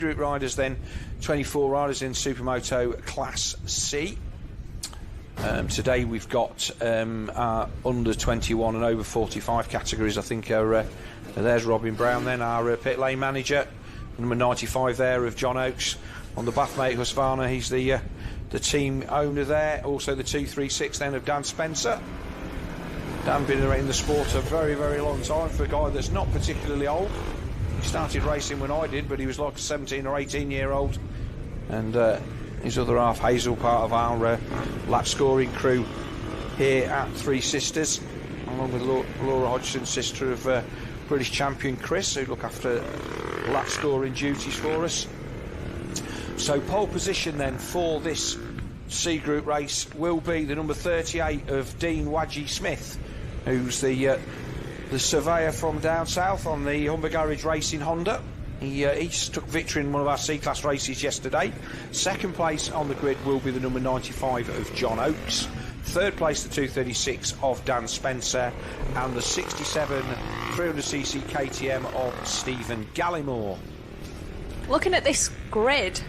Group riders then, 24 riders in Supermoto Class C. Today we've got our under 21 and over 45 categories. I think there's Robin Brown then, our pit lane manager, number 95 there of John Oakes. On the Bathmate Husqvarna, he's the team owner there. Also the 236 then of Dan Spencer. Dan been in the sport a very, very long time for a guy that's not particularly old. He started racing when I did, but he was like a 17 or 18 year old. And his other half, Hazel, part of our lap scoring crew here at Three Sisters, along with Laura Hodgson, sister of British champion Chris, who look after lap scoring duties for us. So pole position then for this C Group race will be the number 38 of Dean Wadgy Smith, who's the surveyor from down south on the Humber Garage Racing Honda. He took victory in one of our C-Class races yesterday. Second place on the grid will be the number 95 of John Oakes. Third place, the 236 of Dan Spencer. And the 67 300cc KTM of Stephen Gallimore. Looking at this grid,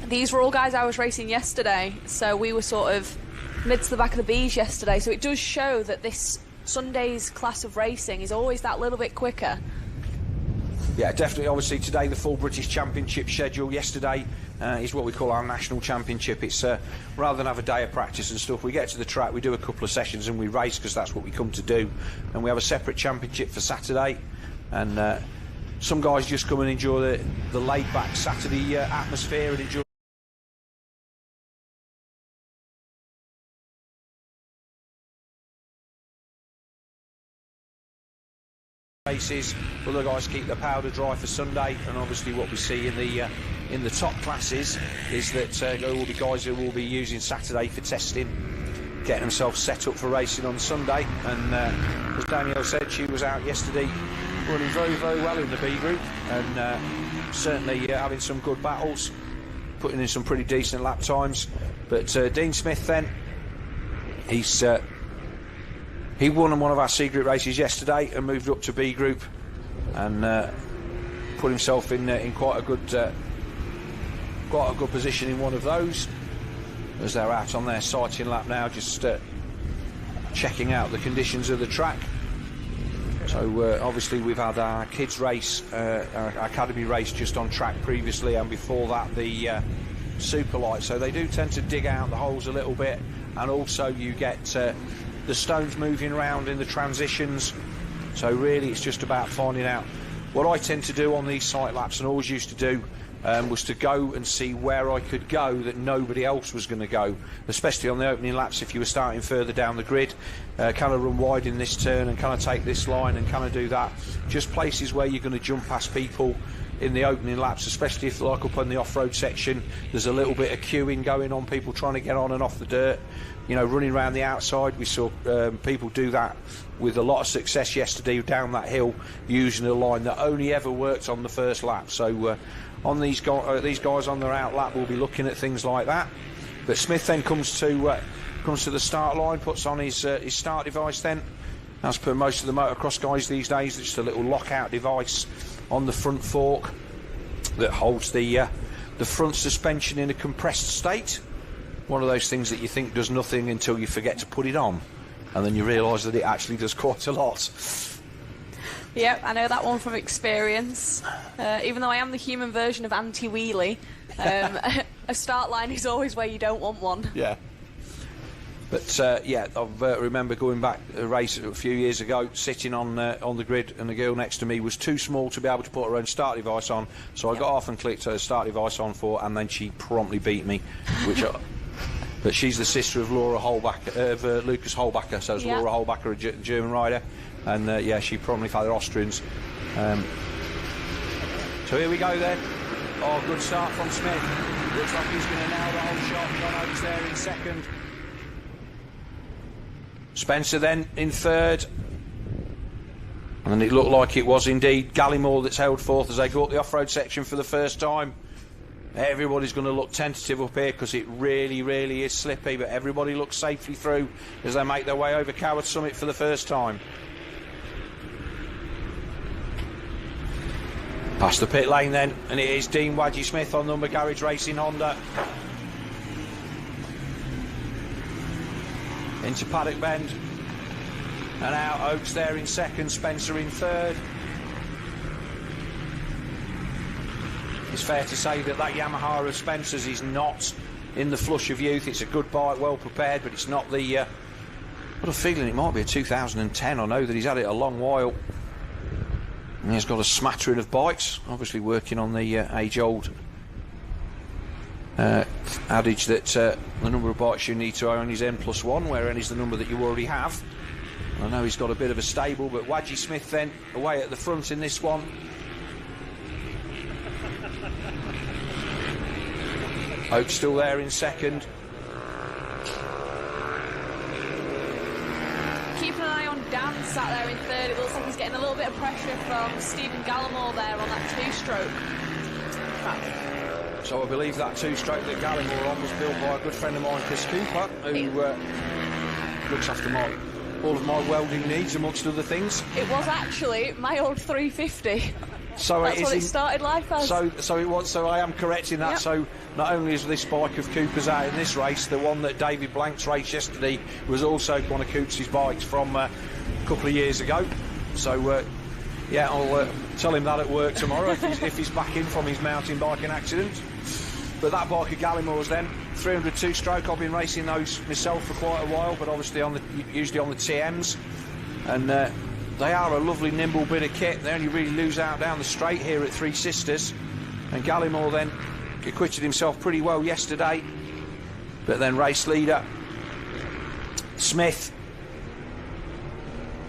these were all guys I was racing yesterday. So we were sort of mid to the back of the bees yesterday. So it does show that this Sunday's class of racing is always that little bit quicker. Yeah, definitely. Obviously today the full British Championship schedule. Yesterday is what we call our National Championship. It's rather than have a day of practice and stuff, we get to the track, we do a couple of sessions and we race, because that's what we come to do. And we have a separate championship for Saturday. And some guys just come and enjoy the laid-back Saturday atmosphere and enjoy races. Other guys keep their powder dry for Sunday, and obviously what we see in the top classes is that there will be guys who will be using Saturday for testing, getting themselves set up for racing on Sunday. And as Danielle said, she was out yesterday running very, very well in the B group, and certainly having some good battles, putting in some pretty decent lap times. But Dean Smith then, he won one of our C Group races yesterday and moved up to B Group, and put himself in quite a good position in one of those, as they're out on their sighting lap now, just checking out the conditions of the track. So obviously we've had our kids race, our academy race just on track previously, and before that the super light. So they do tend to dig out the holes a little bit, and also you get the stones moving around in the transitions. So really it's just about finding out. What I tend to do on these sight laps, and always used to do, was to go and see where I could go that nobody else was going to go, especially on the opening laps. If you were starting further down the grid, kind of run wide in this turn and kind of take this line and kind of do that. Just places where you're going to jump past people in the opening laps, especially if, like up on the off-road section, there's a little bit of queuing going on, people trying to get on and off the dirt, you know, running around the outside. We saw people do that with a lot of success yesterday down that hill, using a line that only ever worked on the first lap. So on these guys on their out lap will be looking at things like that. But Smith then comes to the start line, puts on his start device then, as per most of the motocross guys these days. It's just a little lockout device on the front fork that holds the front suspension in a compressed state. One of those things that you think does nothing until you forget to put it on, and then you realise that it actually does quite a lot. Yep, I know that one from experience. Even though I am the human version of anti-wheelie, a start line is always where you don't want one. Yeah. But yeah, I remember going back a race a few years ago, sitting on the grid, and the girl next to me was too small to be able to put her own start device on. So I got off and clicked her start device on for her, and then she promptly beat me. But she's the sister of Laura Holbacher, of Lucas Holbacher. So it's Laura Holbacher, a German rider, and yeah, she promptly fought the Austrians. So here we go then. Oh, good start from Smith. Looks like he's going to nail the whole shot. John Oakes there in second. Spencer then in third, and it looked like it was indeed Gallimore that's held fourth as they go up the off-road section for the first time. Everybody's going to look tentative up here because it really, really is slippy, but everybody looks safely through as they make their way over Coward Summit for the first time. Past the pit lane then, and it is Dean Wadgy Smith on number Garage Racing Honda. Into Paddock Bend. And out, Oaks there in second, Spencer in third. It's fair to say that Yamaha of Spencer's is not in the flush of youth. It's a good bike, well prepared, but it's not the... I've got a feeling it might be a 2010. I know that he's had it a long while. And he's got a smattering of bikes, obviously working on the age-old adage that the number of bikes you need to own is N+1, where N is the number that you already have. I know he's got a bit of a stable, but Wadgy Smith then away at the front in this one. Oak still there in second. Keeping an eye on Dan sat there in third. It looks like he's getting a little bit of pressure from Stephen Gallimore there on that two-stroke. So I believe that two-stroke that Gallimore on was built by a good friend of mine, Chris Cooper, who looks after all of my welding needs, amongst other things. It was actually my old 350. So that's what it started life as. So it was. So I am correct in that. Yep. So not only is this bike of Cooper's out in this race, the one that David Blank's raced yesterday was also one of Cooper's bikes from a couple of years ago. So yeah, I'll tell him that at work tomorrow if he's back in from his mountain biking accident. But that bike of Gallimore's then 302 stroke. I've been racing those myself for quite a while, but obviously usually on the TMs, and they are a lovely nimble bit of kit. They only really lose out down the straight here at Three Sisters, and Gallimore then acquitted himself pretty well yesterday. But then race leader Smith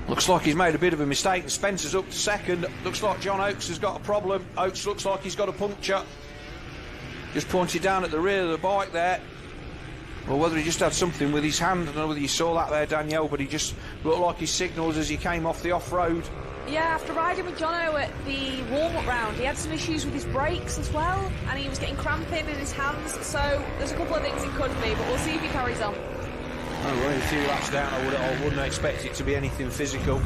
looks like he's made a bit of a mistake, and Spencer's up to second. Looks like John Oakes has got a problem. Oakes looks like he's got a puncture. Just pointed down at the rear of the bike there. Or whether he just had something with his hand. I don't know whether you saw that there, Danielle, but he just looked like he signalled as he came off the off-road. Yeah, after riding with Jono at the warm-up round, he had some issues with his brakes as well, and he was getting cramping in his hands, so there's a couple of things it could be, but we'll see if he carries on. Oh, well, a few laps down, I wouldn't expect it to be anything physical.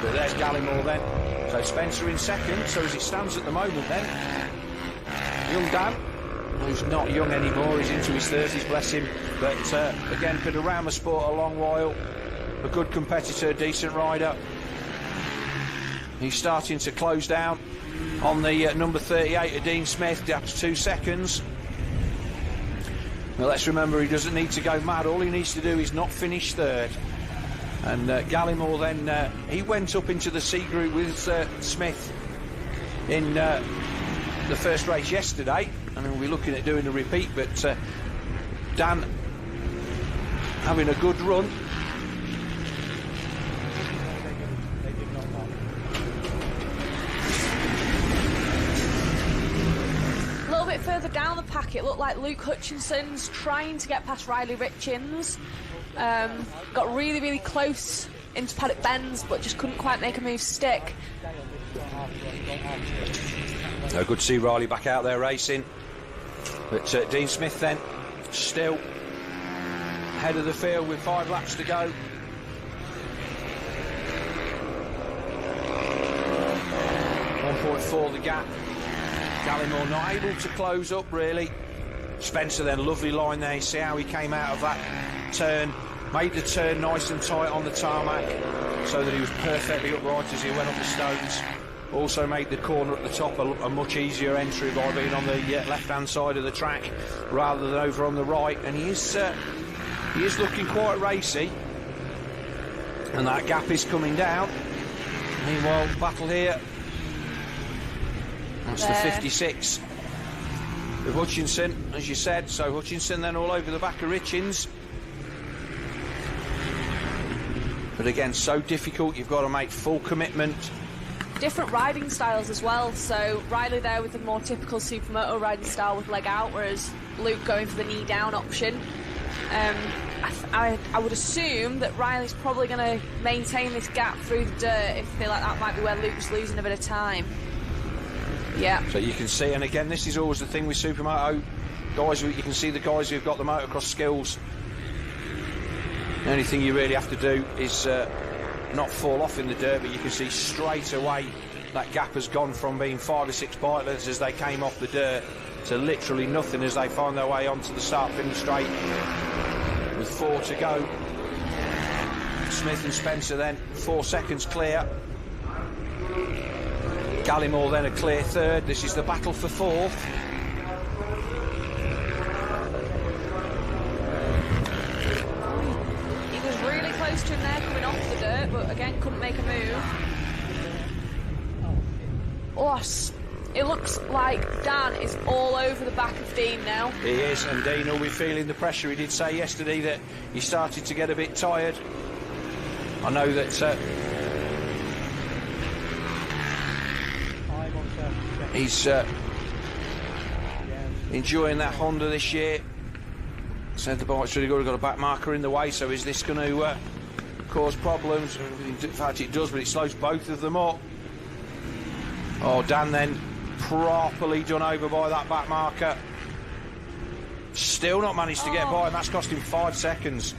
But there's Gallimore then. So Spencer in second, so as it stands at the moment then, young Dan, who's not young anymore, he's into his 30s, bless him, but again, been around the sport a long while, a good competitor, decent rider. He's starting to close down on the number 38 of Dean Smith, down to 2 seconds. Now let's remember, he doesn't need to go mad, all he needs to do is not finish third. And Gallimore then, he went up into the C group with Smith in the first race yesterday, and we'll be looking at doing a repeat, but Dan having a good run. A little bit further down the pack, it looked like Luke Hutchinson's trying to get past Riley Richins. Got really, really close into Paddock Bends, but just couldn't quite make a move stick. Good to see Riley back out there racing. But Dean Smith then still head of the field with 5 laps to go. .4 the gap. Gallimore not able to close up really. Spencer then, lovely line there. You see how he came out of that turn. Made the turn nice and tight on the tarmac so that he was perfectly upright as he went up the stones. Also made the corner at the top a much easier entry by being on the left-hand side of the track rather than over on the right. And he is looking quite racy. And that gap is coming down. Meanwhile, battle here. That's the 56 with Hutchinson, as you said. So Hutchinson then all over the back of Richins. But again, so difficult. You've got to make full commitment. Different riding styles as well. So Riley there with the more typical Supermoto riding style with leg out, whereas Luke going for the knee down option. I would assume that Riley's probably going to maintain this gap through the dirt. If I feel like that might be where Luke's losing a bit of time. Yeah. So you can see, and again, this is always the thing with Supermoto guys. You can see the guys who've got the motocross skills. The only thing you really have to do is not fall off in the dirt, but you can see straight away that gap has gone from being 5 or 6 bike lengths as they came off the dirt to literally nothing as they find their way onto the start-finish straight with 4 to go. Smith and Spencer then 4 seconds clear. Gallimore then a clear third. This is the battle for 4th. He was really close to him there coming off the dirt, but again couldn't make a move. Oh, it looks like Dan is all over the back of Dean now. He is, and Dean will be feeling the pressure. He did say yesterday that he started to get a bit tired. I know that he's enjoying that Honda this year. Said the bike's really good. We've got a back marker in the way, so is this going to cause problems? In fact, it does, but it slows both of them up. Oh, Dan then properly done over by that back marker. Still not managed to get by, and that's cost him 5 seconds.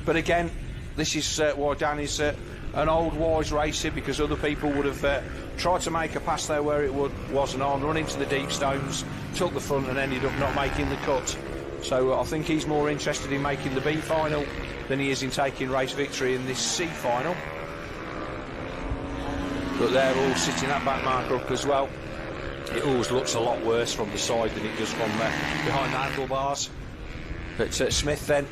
But again, this is why Dan is an old wise racer, because other people would have tried to make a pass there where it wasn't on, run into the deep stones, took the front and ended up not making the cut. So I think he's more interested in making the B final than he is in taking race victory in this C final. But they're all sitting that back marker up as well. It always looks a lot worse from the side than it does from behind the handlebars. But Smith then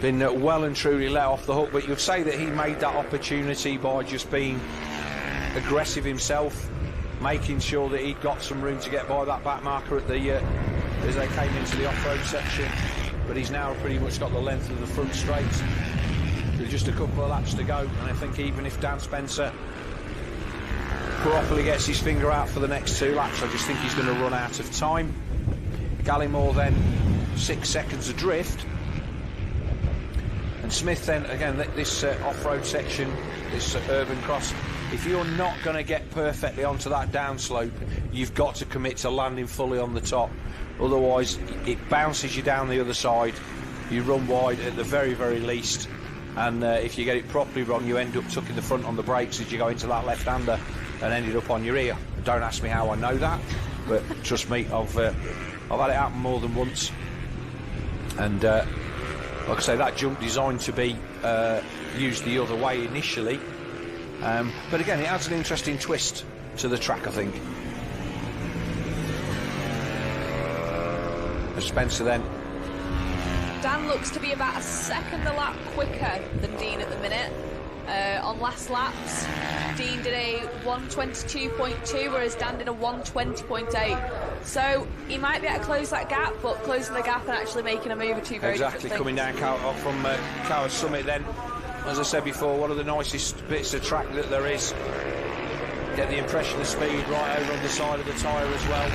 been well and truly let off the hook, but you'd say that he made that opportunity by just being aggressive himself, making sure that he'd got some room to get by that back marker at the as they came into the off-road section. But he's now pretty much got the length of the front straight. There's just a couple of laps to go, and I think even if Dan Spencer properly gets his finger out for the next 2 laps, I just think he's going to run out of time. Gallimore then 6 seconds adrift. And Smith then, again, this off-road section, this urban cross, if you're not going to get perfectly onto that downslope, you've got to commit to landing fully on the top. Otherwise, it bounces you down the other side. You run wide at the very, very least. And if you get it properly wrong, you end up tucking the front on the brakes as you go into that left-hander and ended up on your ear. Don't ask me how I know that, but trust me, I've had it happen more than once. And like I say, that jump designed to be used the other way initially, but again, it adds an interesting twist to the track, I think. And Spencer then. Dan looks to be about a second a lap quicker than Dean at the minute. On last laps, Dean did a 1:22.2, whereas Dan did a 1:20.8. So he might be able to close that gap, but closing the gap and actually making a move are two very different things. Coming down from Cower Summit then, as I said before, one of the nicest bits of track that there is. Get the impression of speed right over on the side of the tyre as well.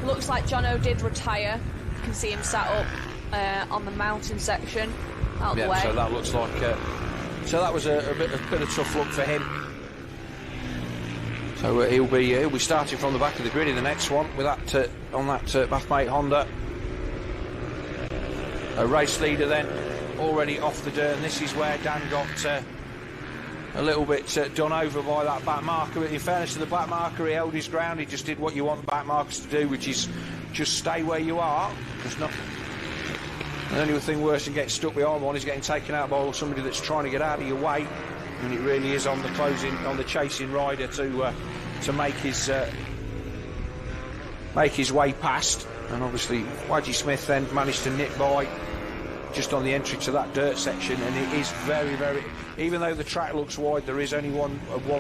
Looks like Jono did retire. You can see him sat up on the mountain section out the way. So that looks like so that was a bit of tough luck for him. So he'll be starting from the back of the grid in the next one with that on that Bathmate Honda. A race leader then already off the dirt, and this is where Dan got a little bit done over by that back marker. But in fairness to the back marker, he held his ground. He just did what you want the back markers to do, which is just stay where you are. There's nothing. The only thing worse than getting stuck behind one is getting taken out by somebody that's trying to get out of your way, and it really is on the chasing rider to make his way past. And obviously Wadgie Smith then managed to nip by just on the entry to that dirt section, and it is very, very, even though the track looks wide, there is only one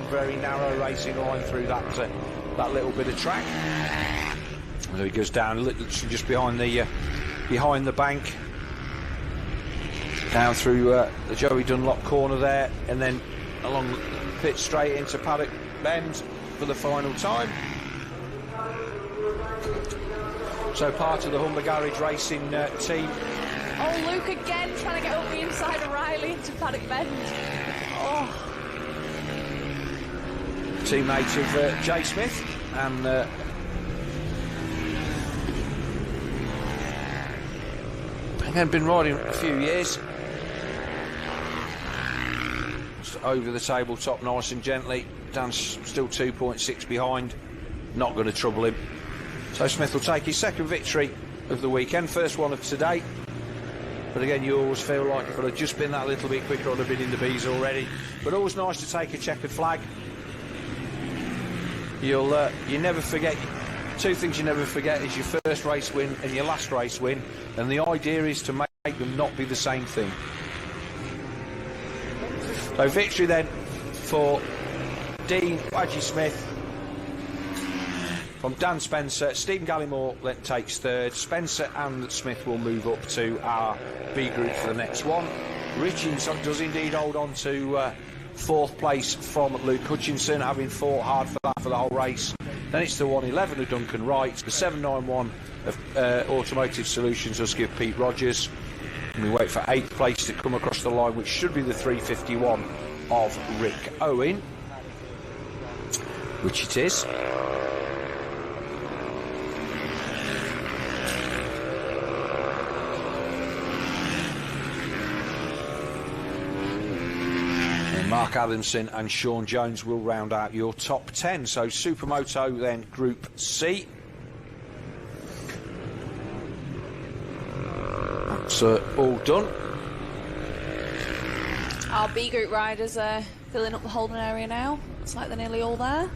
very narrow racing line through that little bit of track. So he goes down just behind the bank, down through the Joey Dunlop corner there, and then along the pit straight into Paddock Bend for the final time. So part of the Humber Garage Racing team. Oh, Luke again trying to get up the inside of Riley into Paddock Bend. Oh. Teammate of Jay Smith, and again been riding a few years. Smith over the tabletop nice and gently. Dan's still 2.6 behind. Not going to trouble him. So Smith will take his second victory of the weekend, first one of today. But again, you always feel like if I'd have just been that little bit quicker, I'd have been in the B's already. But always nice to take a checkered flag. You never forget. Two things you never forget is your first race win and your last race win, and the idea is to make them not be the same thing. So victory then for Dean Wadgy Smith from Dan Spencer. Stephen Gallimore then takes third. Spencer and Smith will move up to our B group for the next one. Richings does indeed hold on to fourth place from Luke Hutchinson, having fought hard for that for the whole race. Then it's the 111 of Duncan Wright. The 791 of Automotive Solutions does give Pete Rogers. And we wait for 8th place to come across the line, which should be the 351 of Rick Owen, which it is. Mark Adamson and Sean Jones will round out your top 10. So Supermoto then Group C. That's all done. Our B group riders are filling up the holding area now. It's like they're nearly all there.